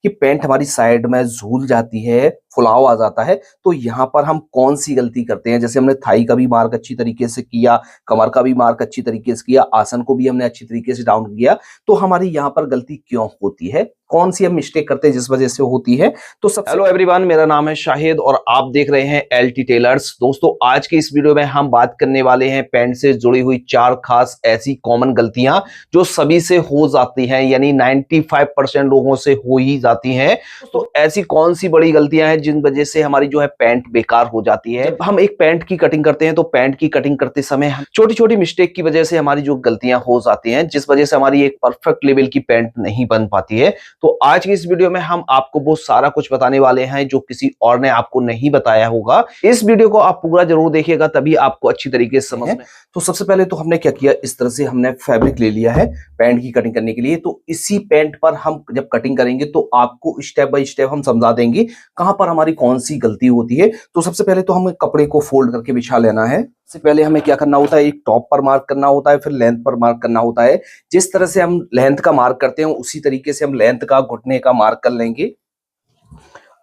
कि पैंट हमारी साइड में झूल जाती है, फुलाव आ जाता है, तो यहाँ पर हम कौन सी गलती करते हैं। जैसे हमने थाई का भी मार्क अच्छी तरीके से किया, कमर का भी मार्क अच्छी तरीके से किया, आसन को भी हमने अच्छी तरीके से डाउन किया, तो हमारी यहाँ पर गलती क्यों होती है, कौन सी हम मिस्टेक करते हैं जिस वजह से होती है। तो सबसे हेलो एवरीवन, मेरा नाम है शाहिद और आप देख रहे हैं एलटी टेलर्स। दोस्तों, आज की इस वीडियो में हम बात करने वाले हैं पैंट से जुड़ी हुई 4 खास ऐसी कॉमन गलतियां जो सभी से हो जाती हैं, यानी 95% लोगों से हो ही जाती हैं। तो ऐसी कौन सी बड़ी गलतियां हैं जिन वजह से हमारी जो है पैंट बेकार हो जाती है। जब हम एक पैंट की कटिंग करते हैं तो पैंट की कटिंग करते समय छोटी छोटी मिस्टेक की वजह से हमारी जो गलतियां हो जाती हैं, जिस वजह से हमारी एक परफेक्ट लेवल की पैंट नहीं बन पाती है। तो आज की इस वीडियो में हम आपको वो सारा कुछ बताने वाले हैं जो किसी और ने आपको नहीं बताया होगा। इस वीडियो को आप पूरा जरूर देखिएगा, तभी आपको अच्छी तरीके से समझ में। तो सबसे पहले तो हमने क्या किया, इस तरह से हमने फैब्रिक ले लिया है पैंट की कटिंग करने के लिए। तो इसी पैंट पर हम जब कटिंग करेंगे तो आपको स्टेप बाय स्टेप हम समझा देंगे कहां पर हमारी कौन सी गलती होती है। तो सबसे पहले तो हमें कपड़े को फोल्ड करके बिछा लेना है। सबसे पहले हमें क्या करना होता है, एक टॉप पर मार्क करना होता है, फिर लेंथ पर मार्क करना होता है। जिस तरह से हम लेंथ का मार्क करते हैं उसी तरीके से हम लेंथ का, घुटने का मार्क कर लेंगे।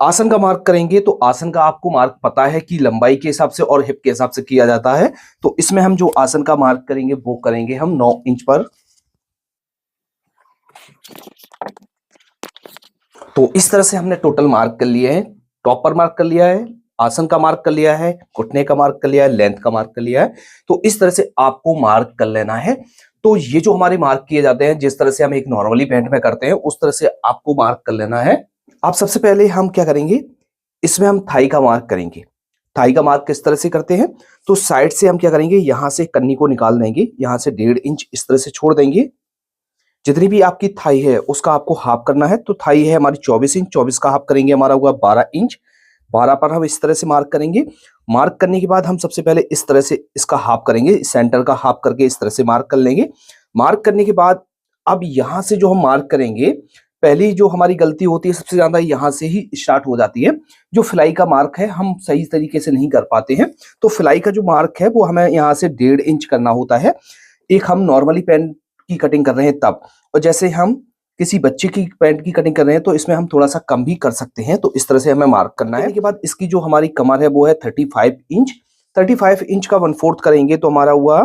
आसन का मार्क करेंगे तो आसन का आपको मार्क पता है कि लंबाई के हिसाब से और हिप के हिसाब से किया जाता है। तो इसमें हम जो आसन का मार्क करेंगे वो करेंगे हम 9 इंच पर। तो इस तरह से हमने टोटल मार्क कर लिए हैं। टॉप पर मार्क कर लिया है, आसन का मार्क कर लिया है, घुटने का मार्क कर लिया है, लेंथ का मार्क कर लिया है। तो इस तरह से आपको मार्क कर लेना है। तो ये जो हमारे मार्क किए जाते हैं, जिस तरह से हम एक नॉर्मली पैंट में करते हैं उस तरह से आपको मार्क कर लेना है। अब सबसे पहले हम क्या करेंगे, इसमें हम थाई का मार्क करेंगे। थाई का मार्क किस तरह से करते हैं, तो साइड से हम क्या करेंगे, यहां से कन्नी को निकाल देंगे, यहां से 1.5 इंच इस तरह से छोड़ देंगे। जितनी भी आपकी थाई है उसका आपको हाफ करना है। तो थाई है हमारी 24 इंच, 24 का हाफ करेंगे हमारा हुआ 12 इंच। 12 पर हम इस तरह से मार्क करेंगे। मार्क करने के बाद हम सबसे पहले इस तरह से इसका हाफ करेंगे, सेंटर का हाफ करके इस तरह से मार्क कर लेंगे। मार्क करने के बाद अब यहां से जो हम मार्क करेंगे, पहली जो हमारी गलती होती है सबसे ज्यादा यहां से ही स्टार्ट हो जाती है। जो फिलाई का मार्क है हम सही तरीके से नहीं कर पाते हैं। तो फिलाई का जो मार्क है वो हमें यहाँ से 1.5 इंच करना होता है। एक हम नॉर्मली पैंट की कटिंग कर रहे हैं तब, और जैसे हम किसी बच्चे की पैंट की कटिंग कर रहे हैं तो इसमें हम थोड़ा सा कम भी कर सकते हैं। तो इस तरह से हमें मार्क करना है। इसके बाद इसकी जो हमारी कमर है वो है 35 इंच। 35 इंच का 1/4 करेंगे तो हमारा हुआ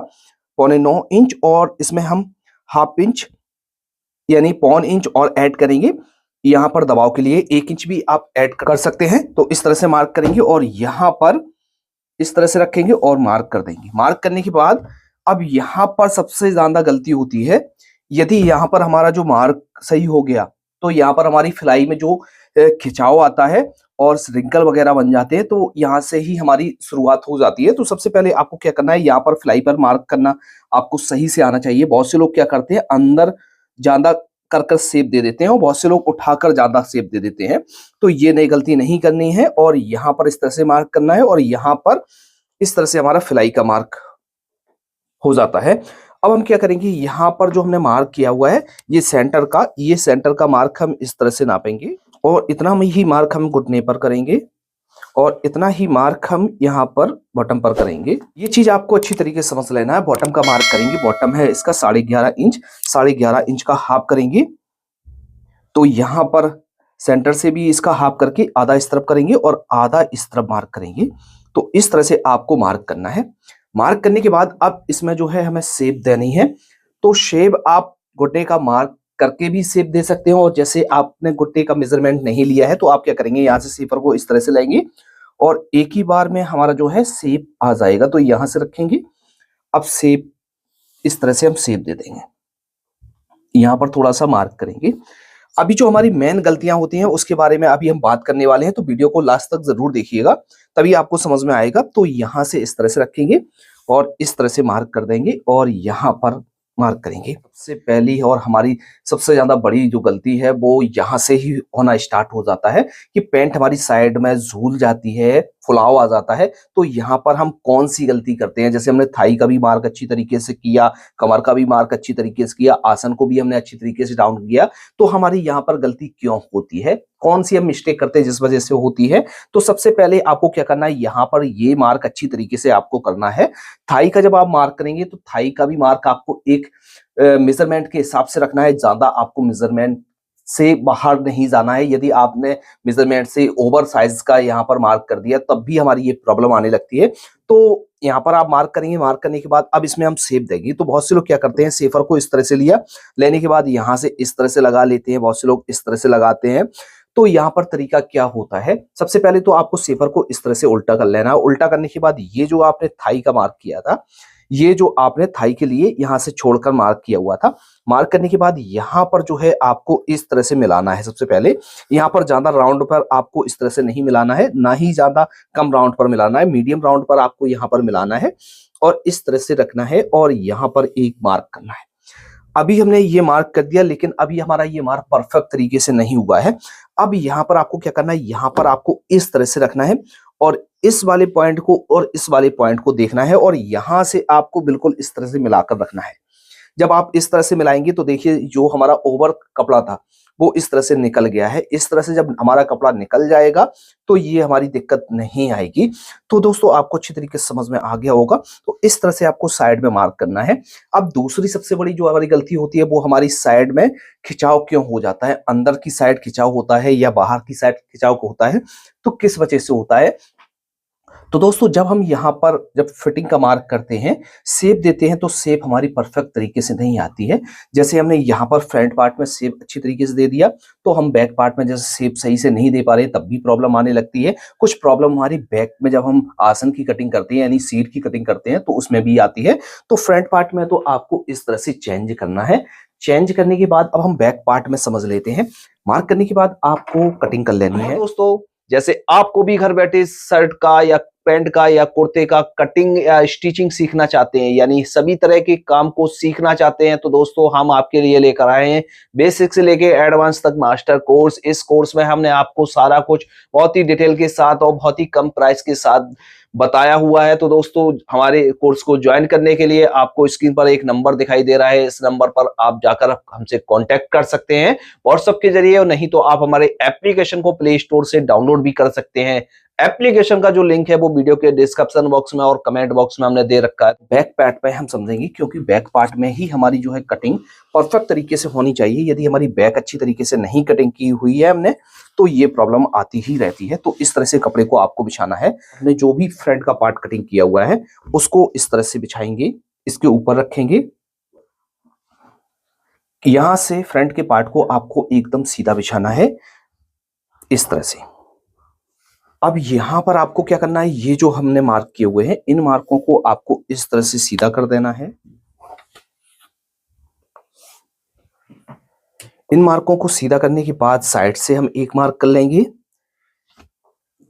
8.25 इंच, और इसमें हम हाफ इंच यानी 0.25 इंच और ऐड करेंगे। यहाँ पर दबाव के लिए 1 इंच भी आप ऐड कर सकते हैं। तो इस तरह से मार्क करेंगे और यहाँ पर इस तरह से रखेंगे और मार्क कर देंगे। मार्क करने के बाद अब यहाँ पर सबसे ज्यादा गलती होती है, यदि यहाँ पर हमारा जो मार्क सही हो गया तो यहाँ पर हमारी फिलाई में जो खिंचाव आता है और रिंकल वगैरह बन जाते हैं, तो यहाँ से ही हमारी शुरुआत हो जाती है। तो सबसे पहले आपको क्या करना है, यहाँ पर फिलाई पर मार्क करना आपको सही से आना चाहिए। बहुत से लोग क्या करते हैं, अंदर ज्यादा कर शेप दे देते हैं और बहुत से लोग उठाकर ज्यादा शेप दे देते हैं। तो ये नई गलती नहीं करनी है, और यहाँ पर इस तरह से मार्क करना है और यहाँ पर इस तरह से हमारा फिलाई का मार्क हो जाता है। अब हम क्या करेंगे, यहाँ पर जो हमने मार्क किया हुआ है ये सेंटर का मार्क हम इस तरह से नापेंगे, और इतना ही मार्क हम घुटने पर करेंगे, और इतना ही मार्क हम यहाँ पर बॉटम पर करेंगे। ये चीज आपको अच्छी तरीके से समझ लेना है। बॉटम का मार्क करेंगे, बॉटम है इसका 11.5 इंच, 11.5 इंच का हाफ करेंगे। तो यहाँ पर सेंटर से भी इसका हाफ करके आधा इस तरफ करेंगे और आधा इस तरफ मार्क करेंगे। तो इस तरह से आपको मार्क करना है। मार्क करने के बाद अब इसमें जो है हमें शेप देनी है। तो शेप आप घुटने का मार्क करके भी शेप दे सकते हो, और जैसे आपने घुटने का मेजरमेंट नहीं लिया है तो आप क्या करेंगे, यहाँ से शेपर को इस तरह से लाएंगे और एक ही बार में हमारा जो है शेप आ जाएगा। तो यहां से रखेंगे, अब शेप इस तरह से हम शेप दे देंगे। यहां पर थोड़ा सा मार्क करेंगे। अभी जो हमारी मेन गलतियां होती हैं उसके बारे में अभी हम बात करने वाले हैं, तो वीडियो को लास्ट तक जरूर देखिएगा, तभी आपको समझ में आएगा। तो यहां से इस तरह से रखेंगे और इस तरह से मार्क कर देंगे और यहां पर मार्क करेंगे। सबसे पहली और हमारी सबसे ज्यादा बड़ी जो गलती है वो यहां से ही होना स्टार्ट हो जाता है कि पैंट हमारी साइड में झूल जाती है, फुलाव आ जाता है। तो यहाँ पर हम कौन सी गलती करते हैं, जैसे हमने थाई का भी मार्क अच्छी तरीके से किया, कमर का भी मार्क अच्छी तरीके से किया, आसन को भी हमने अच्छी तरीके से डाउन किया, तो हमारी यहाँ पर गलती क्यों होती है, कौन सी हम मिस्टेक करते हैं जिस वजह से होती है। तो सबसे पहले आपको क्या करना है, यहाँ पर ये मार्क अच्छी तरीके से आपको करना है। थाई का जब आप मार्क करेंगे तो थाई का भी मार्क आपको एक मेजरमेंट के हिसाब से रखना है। ज्यादा आपको मेजरमेंट से बाहर नहीं जाना है। यदि आपने मेजरमेंट से ओवर साइज का यहाँ पर मार्क कर दिया तब भी हमारी ये प्रॉब्लम आने लगती है। तो यहाँ पर आप मार्क करेंगे, मार्क करने के बाद अब इसमें हम शेप देंगे। तो बहुत से लोग क्या करते हैं, शेफर को इस तरह से लिया, लेने के बाद यहाँ से इस तरह से लगा लेते हैं, बहुत से लोग इस तरह से लगाते हैं। तो यहाँ पर तरीका क्या होता है, सबसे पहले तो आपको शेफर को इस तरह से उल्टा कर लेना है। उल्टा करने के बाद ये जो आपने थाई का मार्क किया था, ये जो आपने थाई के लिए यहाँ से छोड़कर मार्क किया हुआ था, मार्क करने के बाद यहाँ पर जो है आपको इस तरह से मिलाना है। सबसे पहले यहाँ पर ज्यादा राउंड पर आपको इस तरह से नहीं मिलाना है, ना ही ज्यादा कम राउंड पर मिलाना है, मीडियम राउंड पर आपको यहाँ पर मिलाना है और इस तरह से रखना है और यहाँ पर एक मार्क करना है। अभी हमने ये मार्क कर दिया, लेकिन अभी हमारा ये मार्क परफेक्ट तरीके से नहीं हुआ है। अब यहाँ पर आपको क्या करना है, यहाँ पर आपको इस तरह से रखना है और इस वाले पॉइंट को और इस वाले पॉइंट को देखना है और यहाँ से आपको बिल्कुल इस तरह से मिलाकर रखना है। जब आप इस तरह से मिलाएंगे तो देखिए जो हमारा ओवर कपड़ा था वो इस तरह से निकल गया है। इस तरह से जब हमारा कपड़ा निकल जाएगा तो ये हमारी दिक्कत नहीं आएगी। तो दोस्तों आपको अच्छी तरीके से समझ में आ गया होगा। तो इस तरह से आपको साइड में मार्क करना है। अब दूसरी सबसे बड़ी जो हमारी गलती होती है वो हमारी साइड में खिंचाव क्यों हो जाता है, अंदर की साइड खिंचाव होता है या बाहर की साइड खिंचाव होता है, तो किस वजह से होता है। तो दोस्तों जब हम यहाँ पर जब फिटिंग का मार्क करते हैं, शेप देते हैं, तो शेप हमारी परफेक्ट तरीके से नहीं आती है। जैसे हमने यहाँ पर फ्रंट पार्ट में शेप अच्छी तरीके से दे दिया, तो हम बैक पार्ट में जैसे शेप सही से नहीं दे पा रहे तब भी प्रॉब्लम आने लगती है। कुछ प्रॉब्लम हमारी बैक में जब हम आसन की कटिंग करते हैं यानी सीट की कटिंग करते हैं तो उसमें भी आती है। तो फ्रंट पार्ट में तो आपको इस तरह से चेंज करना है। चेंज करने के बाद अब हम बैक पार्ट में समझ लेते हैं। मार्क करने के बाद आपको कटिंग कर लेनी है। दोस्तों जैसे आपको भी घर बैठे शर्ट का या पैंट का या कुर्ते का कटिंग या स्टिचिंग सीखना चाहते हैं, यानी सभी तरह के काम को सीखना चाहते हैं, तो दोस्तों हम आपके लिए लेकर आए हैं बेसिक से लेके एडवांस तक मास्टर कोर्स। इस कोर्स में हमने आपको सारा कुछ बहुत ही डिटेल के साथ और बहुत ही कम प्राइस के साथ बताया हुआ है। तो दोस्तों हमारे कोर्स को ज्वाइन करने के लिए आपको स्क्रीन पर एक नंबर दिखाई दे रहा है, इस नंबर पर आप जाकर हमसे कांटेक्ट कर सकते हैं व्हाट्सएप के जरिए, और नहीं तो आप हमारे एप्लीकेशन को प्ले स्टोर से डाउनलोड भी कर सकते हैं। एप्लीकेशन का जो लिंक है वो वीडियो के डिस्क्रिप्शन बॉक्स में और कमेंट बॉक्स में हमने दे रखा है। बैक पार्ट में हम समझेंगे, क्योंकि बैक पार्ट में ही हमारी जो है कटिंग परफेक्ट तरीके से होनी चाहिए। यदि हमारी बैक अच्छी तरीके से नहीं कटिंग की हुई है हमने, तो ये प्रॉब्लम आती ही रहती है। तो इस तरह से कपड़े को आपको बिछाना है। हमने जो भी फ्रंट का पार्ट कटिंग किया हुआ है उसको इस तरह से बिछाएंगे, इसके ऊपर रखेंगे। यहां से फ्रंट के पार्ट को आपको एकदम सीधा बिछाना है इस तरह से। अब यहां पर आपको क्या करना है, ये जो हमने मार्क किए हुए हैं इन मार्कों को आपको इस तरह से सीधा कर देना है। इन मार्कों को सीधा करने के बाद साइड से हम एक मार्क कर लेंगे।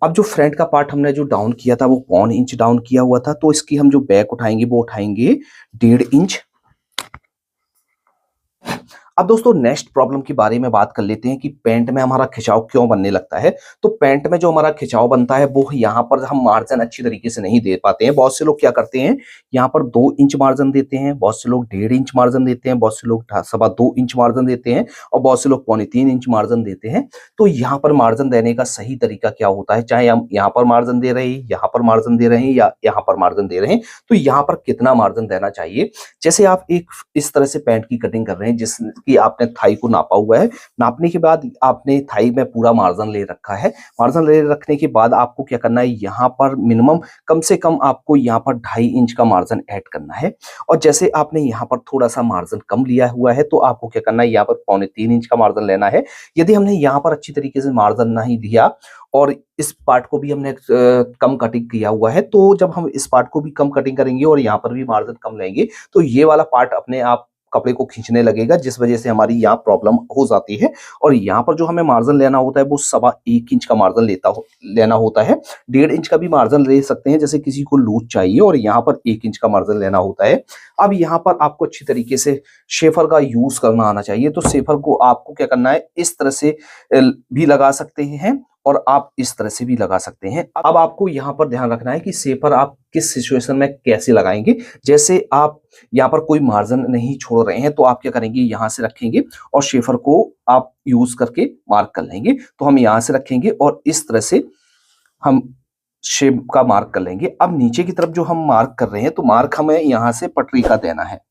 अब जो फ्रंट का पार्ट हमने जो डाउन किया था वो 1.25 इंच डाउन किया हुआ था, तो इसकी हम जो बैक उठाएंगे वो उठाएंगे 1.5 इंच। अब दोस्तों नेक्स्ट प्रॉब्लम के बारे में बात कर लेते हैं कि पैंट में हमारा खिंचाव क्यों बनने लगता है। तो पैंट में जो हमारा खिंचाव बनता है वो यहाँ पर हम मार्जिन अच्छी तरीके से नहीं दे पाते हैं। बहुत से लोग क्या करते हैं, यहाँ पर 2 इंच मार्जिन देते हैं, बहुत से लोग 1.5 इंच मार्जिन देते हैं, बहुत से लोग 2.25 इंच मार्जिन देते हैं और बहुत से लोग 2.25 इंच मार्जिन देते हैं। तो यहाँ पर मार्जिन देने का सही तरीका क्या होता है, चाहे हम यहाँ पर मार्जिन दे रहे हैं, यहाँ पर मार्जिन दे रहे हैं या यहाँ पर मार्जिन दे रहे हैं, तो यहाँ पर कितना मार्जिन देना चाहिए। जैसे आप एक इस तरह से पैंट की कटिंग कर रहे हैं जिसकी आपने थाई को नापा हुआ है, नापने के बाद आपने थाई में पूरा मार्जिन ले रखा है। मार्जिन ले रखने के बाद आपको क्या करना है, यहाँ पर मिनिमम कम से कम आपको यहाँ पर 2.5 इंच का मार्जिन ऐड करना है। और जैसे आपने यहाँ पर थोड़ा सा मार्जिन कम लिया हुआ है तो आपको क्या करना है, यहाँ पर 2.25 इंच का मार्जिन लेना है। यदि हमने यहाँ पर अच्छी तरीके से मार्जिन नहीं दिया और इस पार्ट को भी हमने कम कटिंग किया हुआ है, तो जब हम इस पार्ट को भी कम कटिंग करेंगे और यहाँ पर भी मार्जिन कम लेंगे तो ये वाला पार्ट अपने आप कपड़े को खींचने लगेगा, जिस वजह से हमारी यहाँ प्रॉब्लम हो जाती है। और यहाँ पर जो हमें मार्जिन लेना होता है वो 1.25 इंच का मार्जिन लेना होता है। 1.5 इंच का भी मार्जिन ले सकते हैं जैसे किसी को लूज चाहिए, और यहाँ पर 1 इंच का मार्जिन लेना होता है। अब यहाँ पर आपको अच्छी तरीके से शेफर का यूज करना आना चाहिए। तो शेफर को आपको क्या करना है, इस तरह से भी लगा सकते हैं और आप इस तरह से भी लगा सकते हैं। अब आपको यहाँ पर ध्यान रखना है कि शेफर आप किस सिचुएशन में कैसे लगाएंगे। जैसे आप यहाँ पर कोई मार्जिन नहीं छोड़ रहे हैं तो आप क्या करेंगे, यहाँ से रखेंगे और शेफर को आप यूज करके मार्क कर लेंगे। तो हम यहाँ से रखेंगे और इस तरह से हम शेप का मार्क कर लेंगे। अब नीचे की तरफ जो हम मार्क कर रहे हैं तो मार्क हमें यहाँ से पटरी का देना है।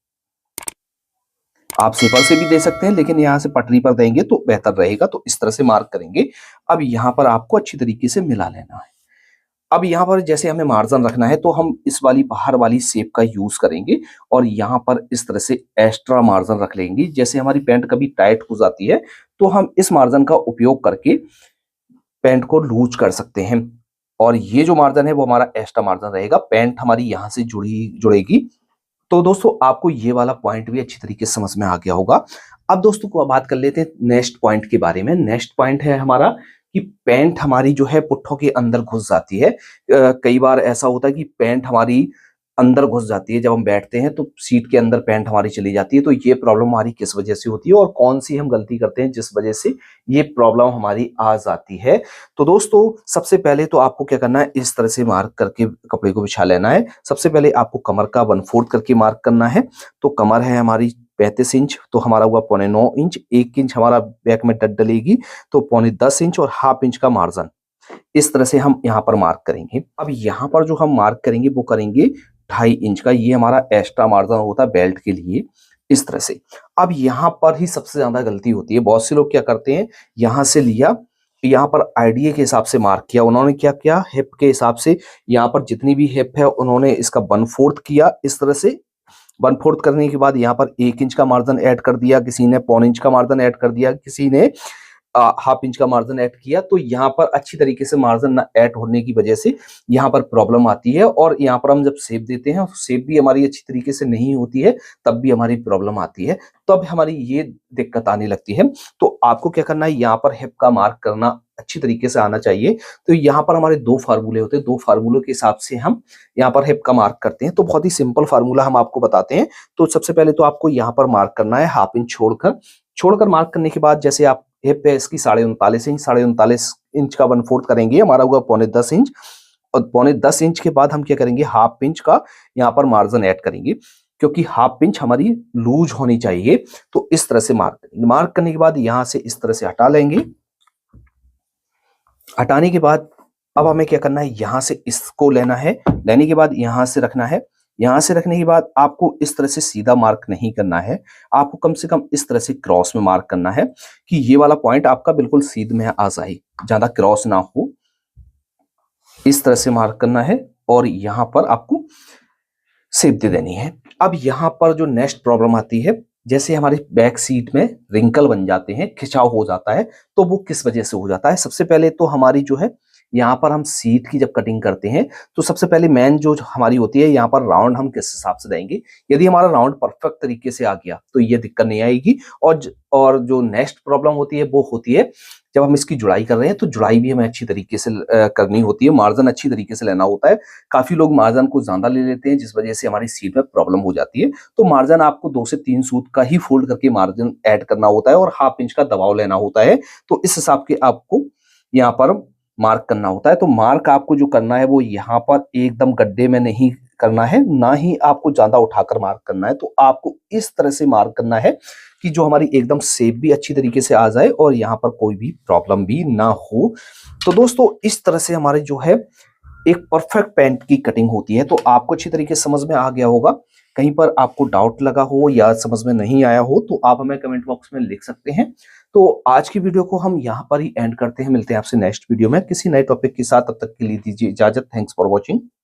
आप सिपर से भी दे सकते हैं, लेकिन यहाँ से पटरी पर देंगे तो बेहतर रहेगा। तो इस तरह से मार्क करेंगे। अब यहाँ पर आपको अच्छी तरीके से मिला लेना है। अब यहाँ पर जैसे हमें मार्जिन रखना है तो हम इस वाली बाहर वाली शेप का यूज करेंगे और यहाँ पर इस तरह से एक्स्ट्रा मार्जिन रख लेंगे। जैसे हमारी पैंट कभी टाइट हो जाती है तो हम इस मार्जिन का उपयोग करके पैंट को लूज कर सकते हैं और ये जो मार्जिन है वो हमारा एक्स्ट्रा मार्जिन रहेगा। पैंट हमारी यहाँ से जुड़ेगी। तो दोस्तों आपको ये वाला पॉइंट भी अच्छी तरीके से समझ में आ गया होगा। अब दोस्तों को बात कर लेते हैं नेक्स्ट पॉइंट के बारे में। नेक्स्ट पॉइंट है हमारा कि पैंट हमारी जो है पुट्ठों के अंदर घुस जाती है। कई बार ऐसा होता है कि पैंट हमारी अंदर घुस जाती है। जब हम बैठते हैं तो सीट के अंदर पैंट हमारी चली जाती है। तो ये प्रॉब्लम हमारी किस वजह से होती है और कौन सी हम गलती करते हैं जिस वजह से ये प्रॉब्लम हमारी आ जाती है। तो दोस्तों सबसे पहले तो आपको क्या करना है, इस तरह से मार्क करके कपड़े को बिछा लेना है। सबसे पहले आपको कमर का 1/4 करके मार्क करना है। तो कमर है हमारी 35 इंच, तो हमारा हुआ 9.25 इंच। 1 इंच हमारा बैक में डट डलेगी तो 9.25 इंच और 1/2 इंच का मार्जिन इस तरह से हम यहाँ पर मार्क करेंगे। अब यहाँ पर जो हम मार्क करेंगे वो करेंगे 2.5 इंच का। ये हमारा एक्स्ट्रा मार्जिन होता है बेल्ट के लिए, इस तरह से। अब यहाँ पर ही सबसे ज्यादा गलती होती है। बहुत से लोग क्या करते हैं, यहाँ से लिया, यहाँ पर आईडीए के हिसाब से मार्क किया। उन्होंने क्या किया, हिप के हिसाब से यहाँ पर जितनी भी हिप है उन्होंने इसका 1/4 किया। इस तरह से 1/4 करने के बाद यहाँ पर 1 इंच का मार्जिन ऐड कर दिया, किसी ने 1.25 इंच का मार्जिन ऐड कर दिया, किसी ने 1/2 इंच का मार्जिन ऐड किया। तो यहाँ पर अच्छी तरीके से मार्जिन ना ऐड होने की वजह से यहाँ पर प्रॉब्लम आती है और यहाँ पर हम जब शेप देते हैं शेप भी हमारी अच्छी तरीके से नहीं होती है, तब भी हमारी प्रॉब्लम आती है, तब हमारी ये दिक्कत आने लगती है। तो आपको क्या करना है, यहाँ पर हिप का मार्क करना अच्छी तरीके से आना चाहिए। तो यहाँ पर हमारे 2 फार्मूले होते हैं, 2 फार्मूलों के हिसाब से हम यहाँ पर हिप का मार्क करते हैं। तो बहुत ही सिंपल फार्मूला हम आपको बताते हैं। तो सबसे पहले तो आपको यहाँ पर मार्क करना है 1/2 इंच छोड़कर मार्क करने के बाद जैसे आप हिप है इसकी 39.5 इंच, 39.5 इंच का 1/4 करेंगे, हमारा हुआ 9.25 इंच। और 9.25 इंच के बाद हम क्या करेंगे, 1/2 इंच का यहाँ पर मार्जिन ऐड करेंगे, क्योंकि 1/2 इंच हमारी लूज होनी चाहिए। तो इस तरह से मार्क करेंगे। मार्क करने के बाद यहाँ से इस तरह से हटा लेंगे। हटाने के बाद अब हमें क्या करना है, यहाँ से इसको लेना है। लेने के बाद यहाँ से रखना है। यहाँ से रखने के बाद आपको इस तरह से सीधा मार्क नहीं करना है, आपको कम से कम इस तरह से क्रॉस में मार्क करना है कि ये वाला पॉइंट आपका बिल्कुल सीध में आ जाए, ज्यादा क्रॉस ना हो। इस तरह से मार्क करना है और यहाँ पर आपको शेप दे देनी है। अब यहाँ पर जो नेक्स्ट प्रॉब्लम आती है, जैसे हमारी बैक सीट में रिंकल बन जाते हैं, खिंचाव हो जाता है, तो वो किस वजह से हो जाता है। सबसे पहले तो हमारी जो है यहाँ पर हम सीट की जब कटिंग करते हैं तो सबसे पहले मेन जो हमारी होती है, यहाँ पर राउंड हम किस हिसाब से देंगे। यदि हमारा राउंड परफेक्ट तरीके से आ गया तो ये दिक्कत नहीं आएगी। और जो नेक्स्ट प्रॉब्लम होती है वो होती है जब हम इसकी जुड़ाई कर रहे हैं, तो जुड़ाई भी हमें अच्छी तरीके से करनी होती है, मार्जिन अच्छी तरीके से लेना होता है। काफी लोग मार्जिन को ज्यादा ले लेते हैं जिस वजह से हमारी सीट में प्रॉब्लम हो जाती है। तो मार्जिन आपको 2 से 3 सूत का ही फोल्ड करके मार्जिन ऐड करना होता है और 1/2 इंच का दबाव लेना होता है। तो इस हिसाब के आपको यहाँ पर मार्क करना होता है। तो मार्क आपको जो करना है वो यहाँ पर एकदम गड्ढे में नहीं करना है, ना ही आपको ज्यादा उठाकर मार्क करना है। तो आपको इस तरह से मार्क करना है कि जो हमारी एकदम शेप भी अच्छी तरीके से आ जाए और यहाँ पर कोई भी प्रॉब्लम भी ना हो। तो दोस्तों इस तरह से हमारे जो है एक परफेक्ट पैंट की कटिंग होती है। तो आपको अच्छी तरीके से समझ में आ गया होगा। कहीं पर आपको डाउट लगा हो या समझ में नहीं आया हो तो आप हमें कमेंट बॉक्स में लिख सकते हैं। तो आज की वीडियो को हम यहाँ पर ही एंड करते हैं। मिलते हैं आपसे नेक्स्ट वीडियो में किसी नए टॉपिक के साथ। तब तक के लिए दीजिए इजाजत। Thanks for watching.